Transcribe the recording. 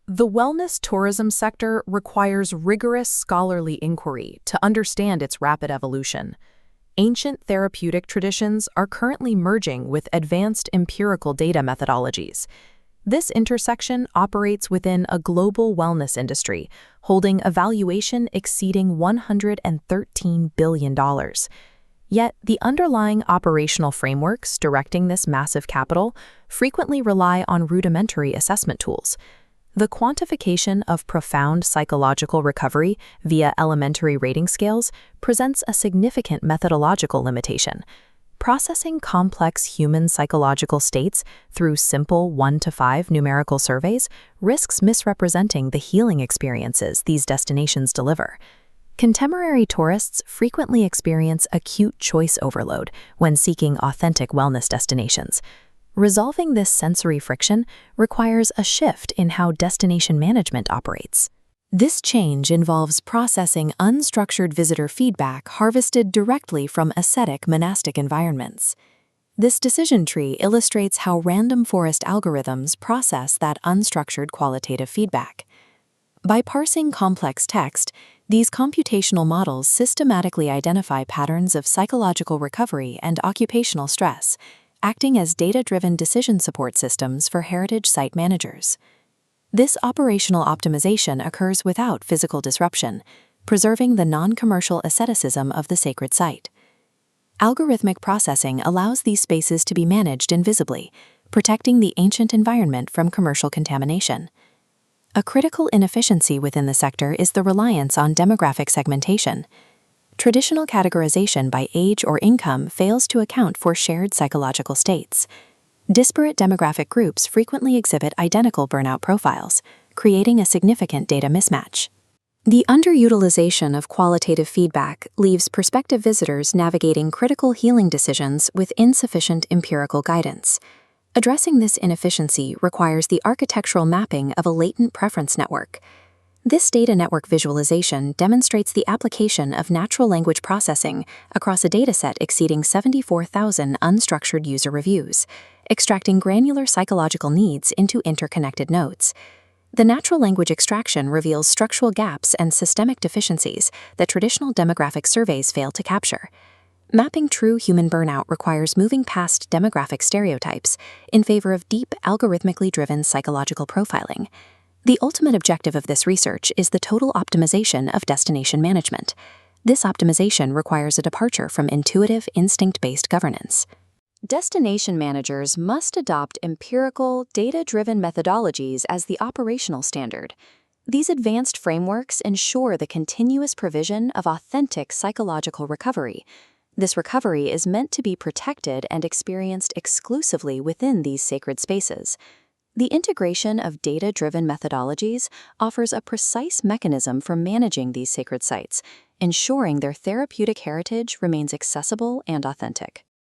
The wellness tourism sector requires rigorous scholarly inquiry to understand its rapid evolution. Ancient therapeutic traditions are currently merging with advanced empirical data methodologies. This intersection operates within a global wellness industry, holding a valuation exceeding $113 billion. Yet, the underlying operational frameworks directing this massive capital frequently rely on rudimentary assessment tools. The quantification of profound psychological recovery via elementary rating scales presents a significant methodological limitation. Processing complex human psychological states through simple 1 to 5 numerical surveys risks misrepresenting the healing experiences these destinations deliver. Contemporary tourists frequently experience acute choice overload when seeking authentic wellness destinations. Resolving this sensory friction requires a shift in how destination management operates. This change involves processing unstructured visitor feedback harvested directly from ascetic monastic environments. This decision tree illustrates how random forest algorithms process that unstructured qualitative feedback. By parsing complex text, these computational models systematically identify patterns of psychological recovery and occupational stress, acting as data-driven decision support systems for heritage site managers. This operational optimization occurs without physical disruption, preserving the non-commercial asceticism of the sacred site. Algorithmic processing allows these spaces to be managed invisibly, protecting the ancient environment from commercial contamination. A critical inefficiency within the sector is the reliance on demographic segmentation. Traditional categorization by age or income fails to account for shared psychological states. Disparate demographic groups frequently exhibit identical burnout profiles, creating a significant data mismatch. The underutilization of qualitative feedback leaves prospective visitors navigating critical healing decisions with insufficient empirical guidance. Addressing this inefficiency requires the architectural mapping of a latent preference network. This data network visualization demonstrates the application of natural language processing across a dataset exceeding 74,000 unstructured user reviews, extracting granular psychological needs into interconnected nodes. The natural language extraction reveals structural gaps and systemic deficiencies that traditional demographic surveys fail to capture. Mapping true human burnout requires moving past demographic stereotypes in favor of deep, algorithmically driven psychological profiling. The ultimate objective of this research is the total optimization of destination management. This optimization requires a departure from intuitive, instinct-based governance. Destination managers must adopt empirical, data-driven methodologies as the operational standard. These advanced frameworks ensure the continuous provision of authentic psychological recovery. This recovery is meant to be protected and experienced exclusively within these sacred spaces. The integration of data-driven methodologies offers a precise mechanism for managing these sacred sites, ensuring their therapeutic heritage remains accessible and authentic.